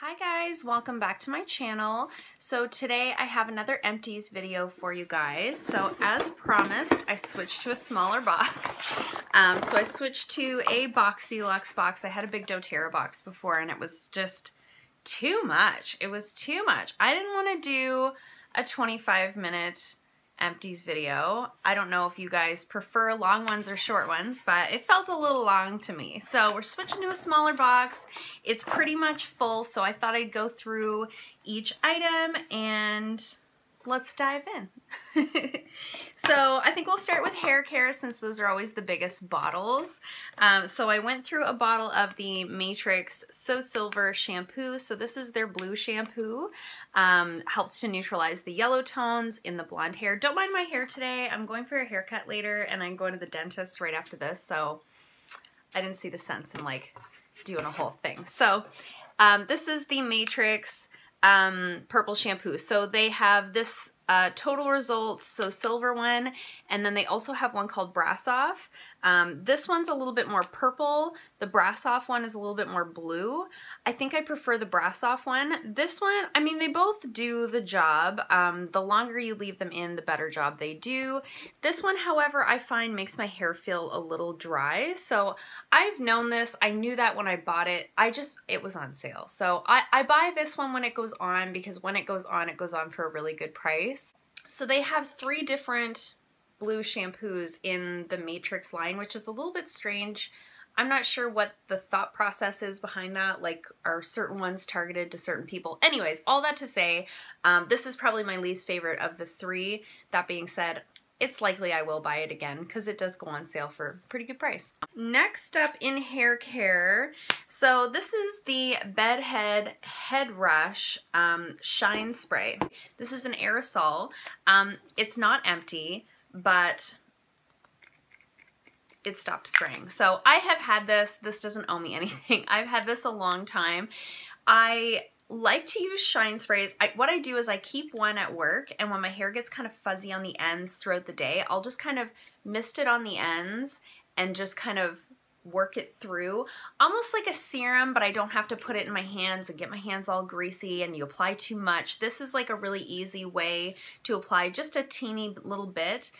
Hi guys, welcome back to my channel. So today I have another Empties video for you guys. So as promised, I switched to a smaller box. So I switched to a Boxy Luxe box. I had a big doTERRA box before and it was just too much. It was too much. I didn't want to do a 25-minute Empties video. I don't know if you guys prefer long ones or short ones, but it felt a little long to me. So we're switching to a smaller box. It's pretty much full, so I thought I'd go through each item and let's dive in. So I think we'll start with hair care since those are always the biggest bottles. So I went through a bottle of the NYX So Silver shampoo. So this is their blue shampoo. Helps to neutralize the yellow tones in the blonde hair. Don't mind my hair today. I'm going for a haircut later and I'm going to the dentist right after this. So I didn't see the sense in like doing a whole thing. So this is the NYX purple shampoo. So they have this Total Results So Silver one, and then they also have one called Brass Off. This one's a little bit more purple. The Brass Off one is a little bit more blue. I think I prefer the Brass Off one. This one, I mean, they both do the job. The longer you leave them in, the better job they do. This one, however, I find makes my hair feel a little dry. So I've known this. I knew that when I bought it. It was on sale. So I buy this one when it goes on because when it goes on for a really good price. So they have 3 different blue shampoos in the NYX line, which is a little bit strange. I'm not sure what the thought process is behind that, like are certain ones targeted to certain people? Anyways, all that to say, this is probably my least favorite of the 3. That being said, it's likely I will buy it again because it does go on sale for a pretty good price. Next up in hair care, so this is the Bedhead Headrush Shine Spray. This is an aerosol. It's not empty, but it stopped spraying. So I have had this. This doesn't owe me anything. I've had this a long time. I like to use shine sprays. What I do is I keep one at work, and when my hair gets kind of fuzzy on the ends throughout the day, I'll just kind of mist it on the ends and just kind of work it through. Almost like a serum, but I don't have to put it in my hands and get my hands all greasy and you apply too much. This is like a really easy way to apply just a teeny little bit.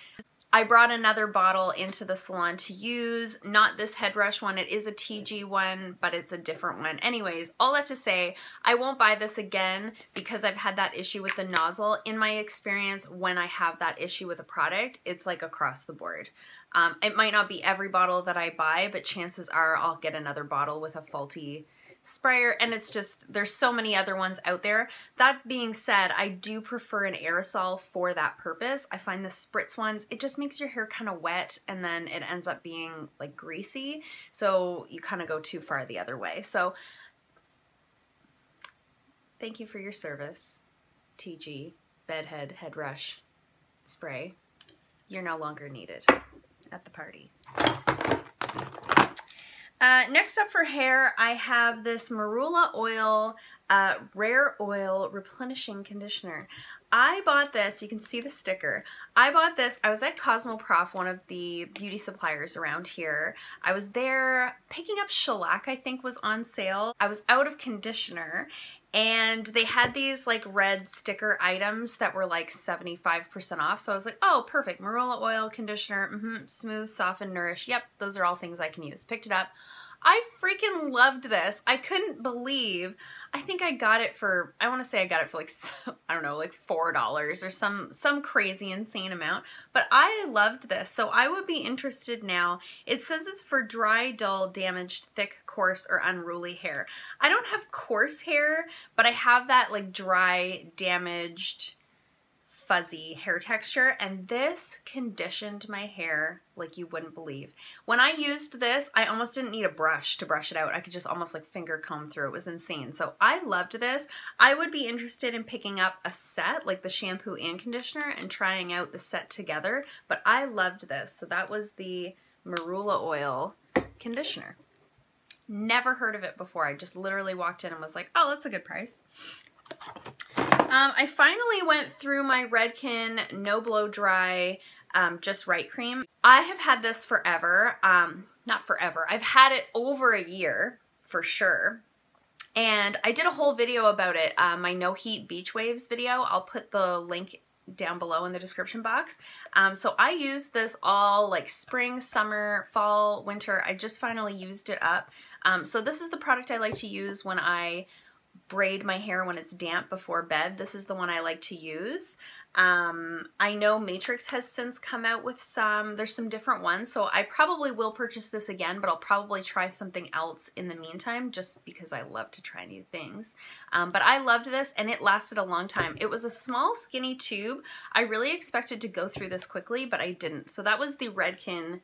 I brought another bottle into the salon to use, not this Headrush one. It is a Tigi one, but it's a different one. Anyways, all that to say, I won't buy this again because I've had that issue with the nozzle. In my experience, when I have that issue with a product, it's like across the board. It might not be every bottle that I buy, but chances are I'll get another bottle with a faulty sprayer, and it's just, there's so many other ones out there. That being said, I do prefer an aerosol for that purpose. I find the spritz ones, it just makes your hair kind of wet and then it ends up being like greasy, so you kind of go too far the other way. So thank you for your service, Tigi Bedhead Headrush Spray. You're no longer needed at the party. Next up for hair, I have this Marula Oil Rare Oil Replenishing Conditioner. I bought this, you can see the sticker. I bought this, I was at Cosmoprof, one of the beauty suppliers around here. I was there picking up shellac, I think was on sale. I was out of conditioner and they had these like red sticker items that were like 75% off. So I was like, oh, perfect, Marula Oil Conditioner, smooth, soften, nourish. Yep, those are all things I can use. Picked it up. I freaking loved this. I couldn't believe, I think I got it for, I want to say I got it for like, I don't know, like $4 or some crazy insane amount, but I loved this. So I would be interested now. It says it's for dry, dull, damaged, thick, coarse, or unruly hair. I don't have coarse hair, but I have that like dry, damaged, fuzzy hair texture, and this conditioned my hair like you wouldn't believe. When I used this, I almost didn't need a brush to brush it out. I could just almost like finger comb through. It was insane. So I loved this. I would be interested in picking up a set, like the shampoo and conditioner, and trying out the set together, but I loved this. So that was the Marula Oil Conditioner. Never heard of it before. I just literally walked in and was like, oh, that's a good price. I finally went through my Redken No Blow Dry Just Right cream. I have had this forever. Not forever. I've had it over a year for sure. And I did a whole video about it, my No Heat Beach Waves video. I'll put the link down below in the description box. So I used this all like spring, summer, fall, winter. I just finally used it up. So this is the product I like to use when I braid my hair when it's damp before bed. This is the one I like to use. I know Matrix has since come out with there's some different ones, so I probably will purchase this again, but I'll probably try something else in the meantime, just because I love to try new things. But I loved this, and it lasted a long time. It was a small, skinny tube. I really expected to go through this quickly, but I didn't. So that was the Redken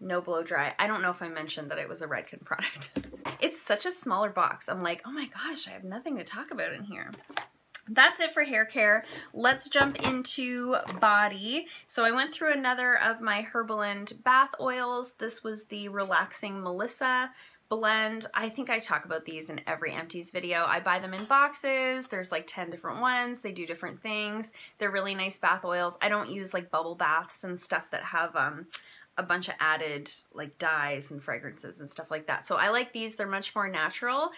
No Blow Dry. I don't know if I mentioned that it was a Redken product. It's such a smaller box. I'm like, oh my gosh, I have nothing to talk about in here. That's it for hair care. Let's jump into body. So I went through another of my Herbalind bath oils. This was the Relaxing Melissa blend. I think I talk about these in every Empties video. I buy them in boxes. There's like 10 different ones. They do different things. They're really nice bath oils. I don't use like bubble baths and stuff that have a bunch of added like dyes and fragrances and stuff like that. So I like these. They're much more natural.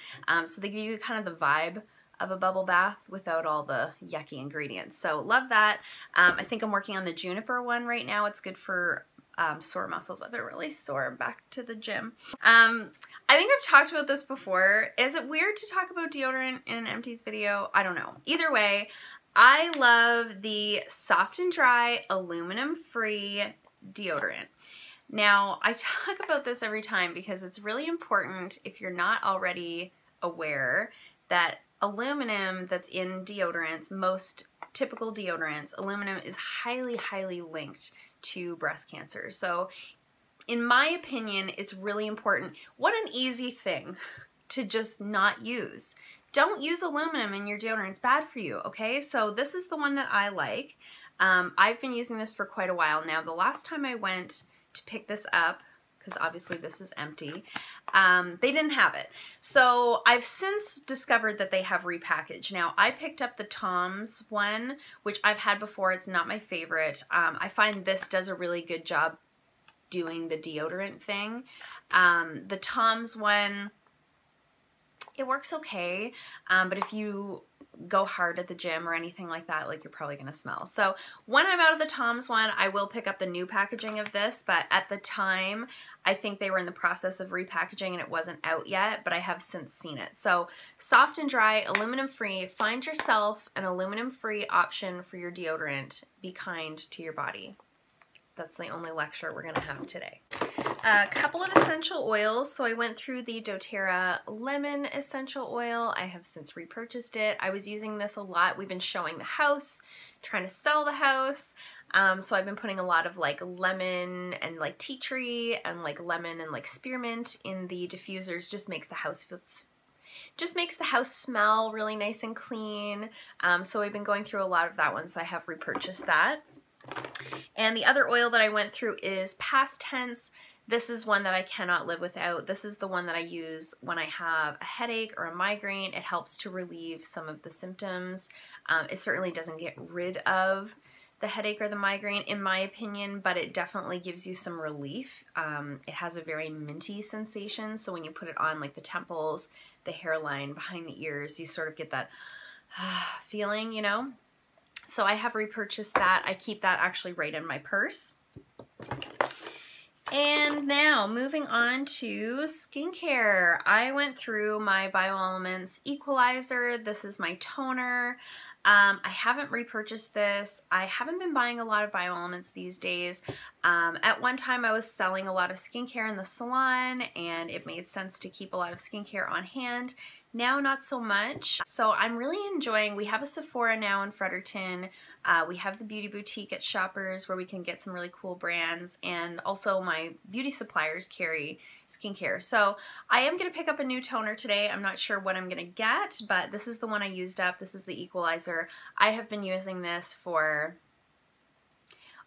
So they give you kind of the vibe of a bubble bath without all the yucky ingredients. So love that. I think I'm working on the juniper one right now. It's good for sore muscles. I've been really sore. Back to the gym. I think I've talked about this before. Is it weird to talk about deodorant in an Empties video? I don't know. Either way, I love the Soft and Dry aluminum-free deodorant. Now, I talk about this every time because it's really important, if you're not already aware, that aluminum that's in deodorants, most typical deodorants, aluminum is highly, highly linked to breast cancer. So in my opinion, it's really important. What an easy thing to just not use. Don't use aluminum in your deodorant. It's bad for you, okay? So this is the one that I like. I've been using this for quite a while now. The last time I went to pick this up, because obviously this is empty, they didn't have it. So I've since discovered that they have repackaged. Now, I picked up the Tom's one, which I've had before. It's not my favorite. I find this does a really good job doing the deodorant thing. The Tom's one, it works okay, but if you go hard at the gym or anything like that, like, you're probably gonna smell. So when I'm out of the Tom's one, I will pick up the new packaging of this, but at the time, I think they were in the process of repackaging and it wasn't out yet, but I have since seen it. So Soft and Dry, aluminum free. Find yourself an aluminum free option for your deodorant. Be kind to your body. That's the only lecture we're gonna have today. A couple of essential oils. So I went through the doTerra Lemon Essential Oil. I have since repurchased it. I was using this a lot. We've been showing the house, trying to sell the house. So I've been putting a lot of like lemon and like tea tree and like lemon and like spearmint in the diffusers. Just makes the house smell really nice and clean. So I've been going through a lot of that one. So I have repurchased that. And the other oil that I went through is Past Tense. This is one that I cannot live without. This is the one that I use when I have a headache or a migraine. It helps to relieve some of the symptoms. It certainly doesn't get rid of the headache or the migraine, in my opinion, but it definitely gives you some relief. It has a very minty sensation, so when you put it on like the temples, the hairline, behind the ears, you sort of get that feeling, you know? So I have repurchased that. I keep that actually right in my purse. And now moving on to skincare. I went through my Bioelements Equalizer. This is my toner. I haven't repurchased this. I haven't been buying a lot of Bioelements these days. At one time I was selling a lot of skincare in the salon and it made sense to keep a lot of skincare on hand. Now not so much. So I'm really enjoying, we have a Sephora now in Fredericton. We have the Beauty Boutique at Shoppers where we can get some really cool brands, and also my beauty suppliers carry skincare. So I am going to pick up a new toner today. I'm not sure what I'm going to get, but this is the one I used up. This is the Equalizer. I have been using this for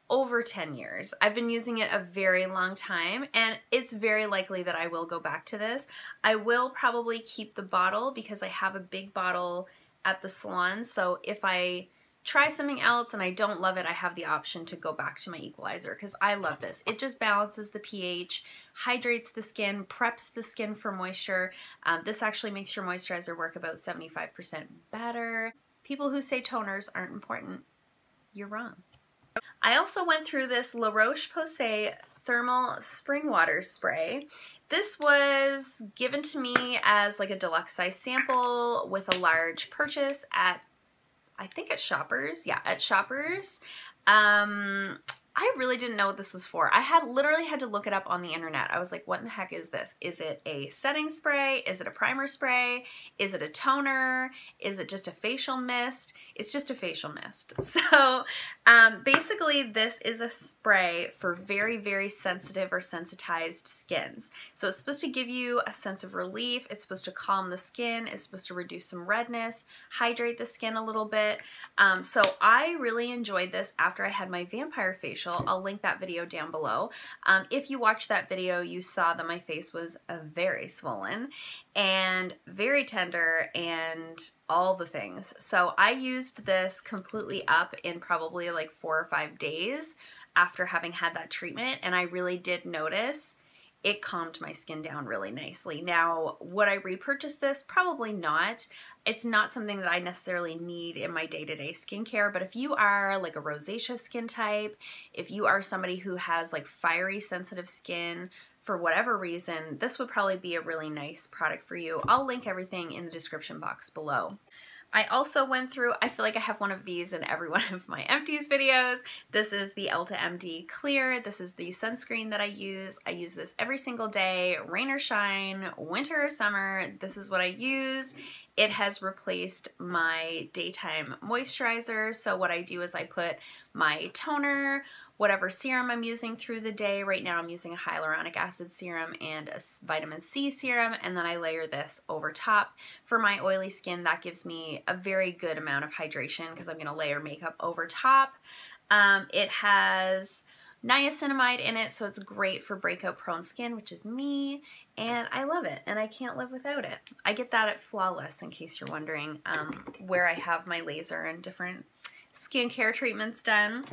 over 10 years. I've been using it a very long time, and it's very likely that I will go back to this. I will probably keep the bottle because I have a big bottle at the salon, so if I try something else and I don't love it, I have the option to go back to my equalizer because I love this. It just balances the pH, hydrates the skin, preps the skin for moisture. This actually makes your moisturizer work about 75% better. People who say toners aren't important, you're wrong. I also went through this La Roche-Posay Thermal Spring Water Spray. This was given to me as like a deluxe size sample with a large purchase at, I think at Shoppers. Yeah, at Shoppers. I really didn't know what this was for. I literally had to look it up on the internet. I was like, what in the heck is this? Is it a setting spray? Is it a primer spray? Is it a toner? Is it just a facial mist? It's just a facial mist. So basically this is a spray for very, very sensitive or sensitized skins. So it's supposed to give you a sense of relief. It's supposed to calm the skin. It's supposed to reduce some redness, hydrate the skin a little bit. So I really enjoyed this after I had my vampire facial. I'll link that video down below. If you watched that video, you saw that my face was very swollen and very tender and all the things. So I used this completely up in probably like 4 or 5 days after having had that treatment, and I really did notice it calmed my skin down really nicely. Now, would I repurchase this? Probably not. It's not something that I necessarily need in my day-to-day skincare, but if you are like a rosacea skin type, if you are somebody who has like fiery sensitive skin for whatever reason, this would probably be a really nice product for you. I'll link everything in the description box below. I also went through, I feel like I have one of these in every one of my Empties videos. This is the Elta MD Clear. This is the sunscreen that I use. I use this every single day, rain or shine, winter or summer. This is what I use. It has replaced my daytime moisturizer. So what I do is I put my toner, whatever serum I'm using through the day. Right now I'm using a hyaluronic acid serum and a vitamin C serum, and then I layer this over top. For my oily skin, that gives me a very good amount of hydration because I'm going to layer makeup over top. It has niacinamide in it, so it's great for breakout prone skin, which is me, and I love it, and I can't live without it. I get that at Flawless, in case you're wondering, where I have my laser and different skincare treatments done.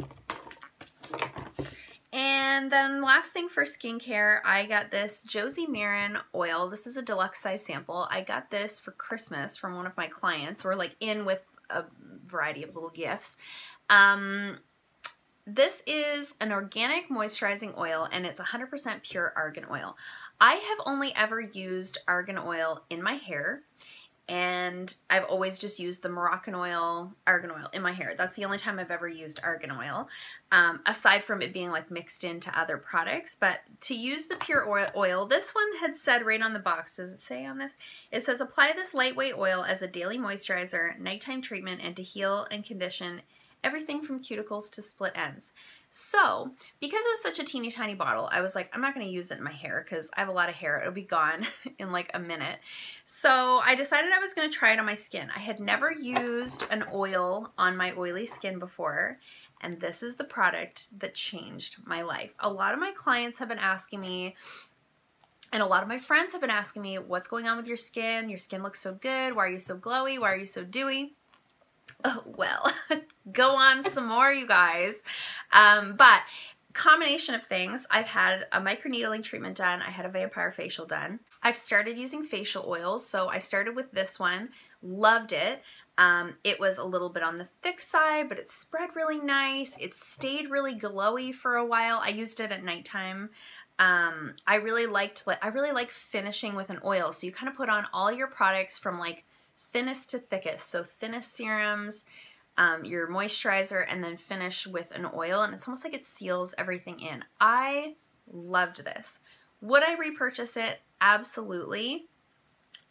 And then last thing for skincare, I got this Josie Maran oil. This is a deluxe size sample. I got this for Christmas from one of my clients. We're like in with a variety of little gifts. This is an organic moisturizing oil, and it's 100% pure argan oil. I have only ever used argan oil in my hair, and I've always just used the Moroccan oil, argan oil in my hair. That's the only time I've ever used argan oil, aside from it being like mixed into other products. But to use the pure oil, this one had said right on the box, does it say on this? It says, apply this lightweight oil as a daily moisturizer, nighttime treatment, and to heal and condition everything from cuticles to split ends. So, because it was such a teeny tiny bottle, I was like, I'm not going to use it in my hair because I have a lot of hair. It'll be gone in like a minute. So I decided I was going to try it on my skin. I had never used an oil on my oily skin before, and this is the product that changed my life. A lot of my clients have been asking me, and a lot of my friends have been asking me, what's going on with your skin? Your skin looks so good. Why are you so glowy? Why are you so dewy? Oh, well, go on some more, you guys. But combination of things. I've had a microneedling treatment done. I had a vampire facial done. I've started using facial oils. So I started with this one. Loved it. It was a little bit on the thick side, but it spread really nice. It stayed really glowy for a while. I used it at nighttime. I really like finishing with an oil. So you kind of put on all your products from like thinnest to thickest. So thinnest serums, your moisturizer, and then finish with an oil, and it's almost like it seals everything in. I loved this. Would I repurchase it? Absolutely.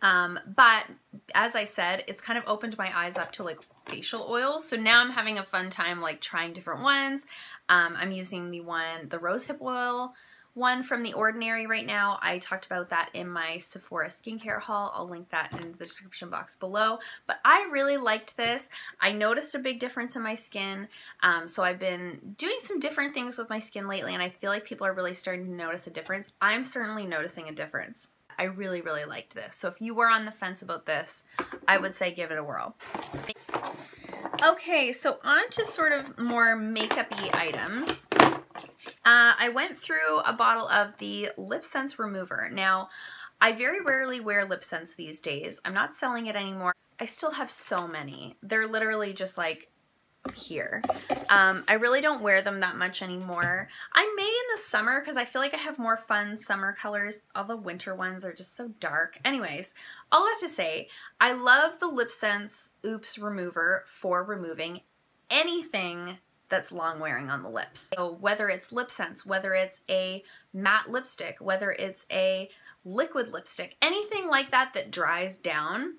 But as I said, it's kind of opened my eyes up to like facial oils. So now I'm having a fun time like trying different ones. I'm using the rosehip oil one from The Ordinary right now. I talked about that in my Sephora skincare haul. I'll link that in the description box below. But I really liked this. I noticed a big difference in my skin. So I've been doing some different things with my skin lately, and I feel like people are really starting to notice a difference. I'm certainly noticing a difference. I really, really liked this. So if you were on the fence about this, I would say give it a whirl. Okay, so on to sort of more makeup-y items. I went through a bottle of the Lipsense remover. Now, I very rarely wear Lipsense these days. I'm not selling it anymore. I still have so many. They're literally just like here. I really don't wear them that much anymore. I may in the summer because I feel like I have more fun summer colors. All the winter ones are just so dark. Anyways, all that to say, I love the Lipsense Oops Remover for removing anything that's long wearing on the lips. So whether it's Lipsense, whether it's a matte lipstick, whether it's a liquid lipstick, anything like that that dries down,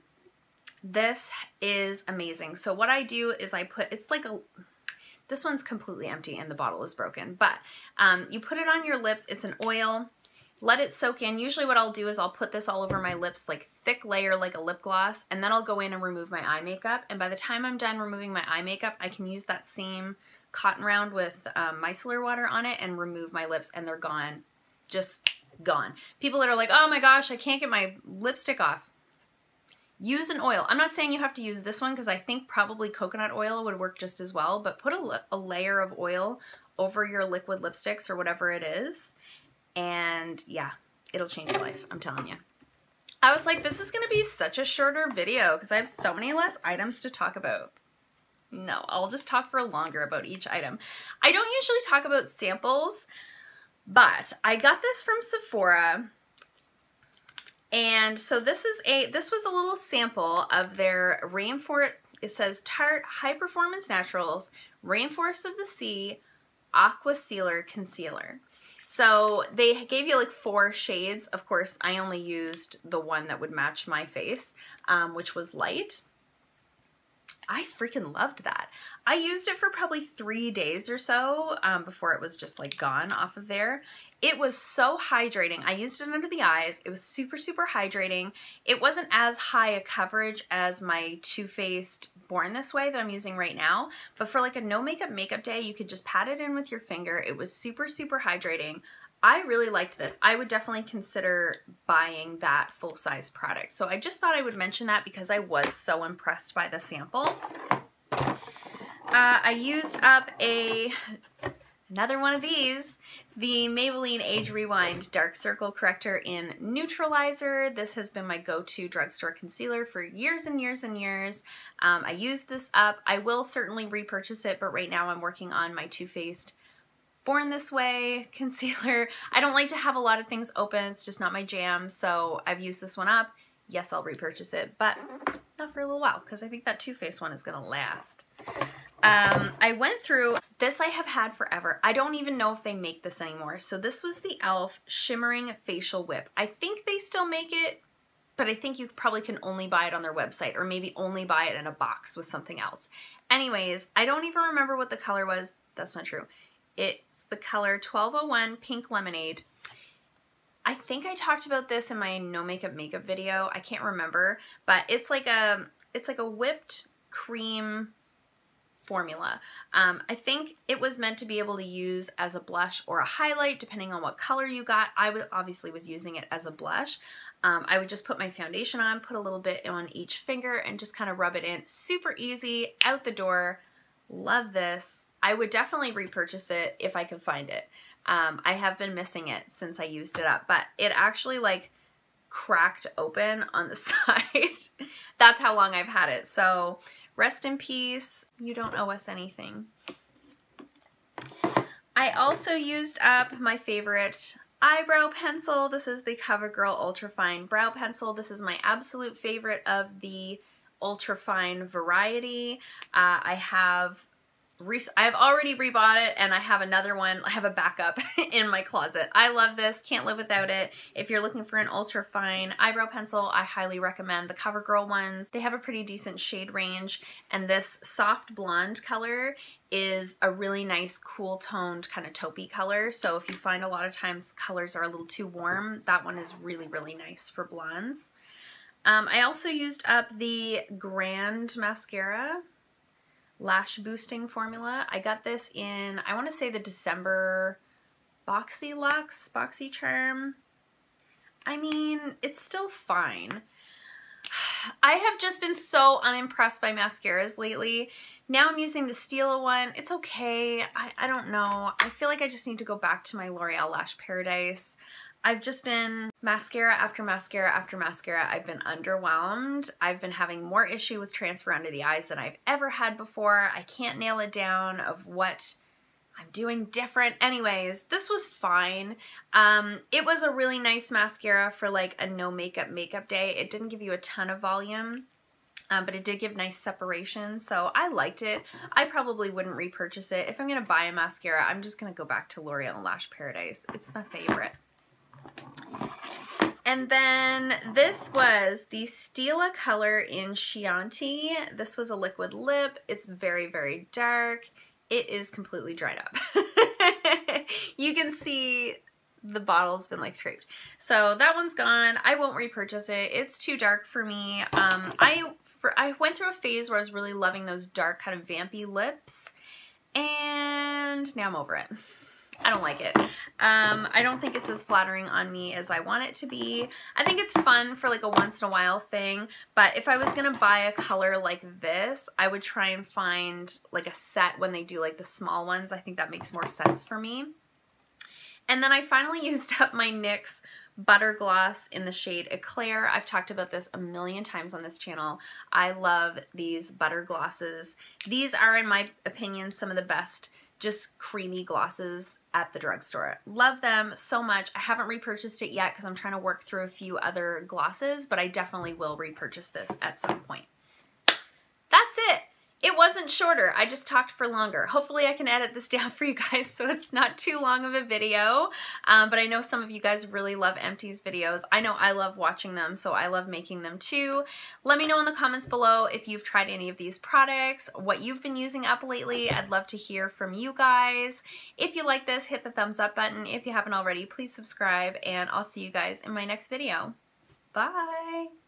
this is amazing. So what I do is I put, it's like a, this one's completely empty and the bottle is broken, but you put it on your lips, it's an oil, let it soak in. Usually what I'll do is I'll put this all over my lips, like thick layer like a lip gloss, and then I'll go in and remove my eye makeup. And by the time I'm done removing my eye makeup, I can use that same cotton round with micellar water on it and remove my lips, and they're gone. Just gone. People that are like, oh my gosh, I can't get my lipstick off. Use an oil. I'm not saying you have to use this one because I think probably coconut oil would work just as well, but put a layer of oil over your liquid lipsticks or whatever it is, and yeah, it'll change your life, I'm telling you. I was like, this is going to be such a shorter video because I have so many less items to talk about. No, I'll just talk for longer about each item. I don't usually talk about samples, but I got this from Sephora. And so this was a little sample of their Rainforest, it says Tarte High Performance Naturals Rainforest of the Sea Aquacealer Concealer. So they gave you like 4 shades. Of course, I only used the one that would match my face, which was light. I freaking loved that. I used it for probably 3 days or so before it was just like gone off of there. It was so hydrating. I used it under the eyes. It was super, super hydrating. It wasn't as high a coverage as my Too Faced Born This Way that I'm using right now, but for like a no makeup day, you could just pat it in with your finger. It was super, super hydrating. I really liked this. I would definitely consider buying that full-size product. So I just thought I would mention that because I was so impressed by the sample. I used up another one of these, the Maybelline Age Rewind Dark Circle Corrector in Neutralizer. This has been my go-to drugstore concealer for years and years and years. I used this up. I will certainly repurchase it, but right now I'm working on my Too Faced Born This Way concealer. I don't like to have a lot of things open. It's just not my jam, so I've used this one up. Yes, I'll repurchase it, but not for a little while because I think that Too Faced one is going to last. I went through, this I have had forever. I don't even know if they make this anymore. So this was the e.l.f. Shimmering Facial Whip. I think they still make it, but I think you probably can only buy it on their website or maybe only buy it in a box with something else. Anyways, I don't even remember what the color was. That's not true. It's the color 1201 Pink Lemonade. I think I talked about this in my no makeup video. I can't remember, but it's like a whipped cream formula. I think it was meant to be able to use as a blush or a highlight depending on what color you got. I obviously was using it as a blush. I would just put my foundation on, put a little bit on each finger and just kind of rub it in. Super easy, out the door. Love this. I would definitely repurchase it if I could find it. I have been missing it since I used it up, but it actually like cracked open on the side. That's how long I've had it. So rest in peace. You don't owe us anything. I also used up my favorite eyebrow pencil. This is the Covergirl Ultrafine Brow Pencil. This is my absolute favorite of the Ultrafine variety. I've already rebought it and I have another one. I have a backup in my closet. I love this. Can't live without it. If you're looking for an ultra fine eyebrow pencil, I highly recommend the CoverGirl ones. They have a pretty decent shade range, and this soft blonde color is a really nice cool toned kind of taupey color. So if you find a lot of times colors are a little too warm, that one is really, really nice for blondes. I also used up the Grande mascara lash boosting formula. I got this in, I want to say the December Boxy Charm. I mean, it's still fine. I have just been so unimpressed by mascaras lately. Now I'm using the Stila one. It's okay. I don't know. I feel like I just need to go back to my L'Oreal Lash Paradise. I've just been mascara after mascara after mascara. I've been underwhelmed. I've been having more issue with transfer under the eyes than I've ever had before. I can't nail it down of what I'm doing different. Anyways, this was fine. It was a really nice mascara for like a no makeup day. It didn't give you a ton of volume, but it did give nice separation, so I liked it. I probably wouldn't repurchase it. If I'm gonna buy a mascara, I'm just gonna go back to L'Oreal Lash Paradise. It's my favorite. And then this was the Stila color in Chianti. This was a liquid lip. It's very, very dark. It is completely dried up. You can see the bottle's been like scraped. So that one's gone. I won't repurchase it. It's too dark for me. I went through a phase where I was really loving those dark kind of vampy lips, and now I'm over it. I don't like it. I don't think it's as flattering on me as I want it to be. I think it's fun for like a once in a while thing, but if I was gonna buy a color like this, I would try and find like a set when they do like the small ones. I think that makes more sense for me. And then I finally used up my NYX Butter Gloss in the shade Eclair. I've talked about this a million times on this channel. I love these butter glosses. These are, in my opinion, some of the best just creamy glosses at the drugstore. Love them so much. I haven't repurchased it yet because I'm trying to work through a few other glosses, but I definitely will repurchase this at some point. That's it. It wasn't shorter. I just talked for longer. Hopefully I can edit this down for you guys so it's not too long of a video. But I know some of you guys really love Empties videos. I know I love watching them, so I love making them too. Let me know in the comments below if you've tried any of these products, what you've been using up lately. I'd love to hear from you guys. If you like this, hit the thumbs up button. If you haven't already, please subscribe, and I'll see you guys in my next video. Bye!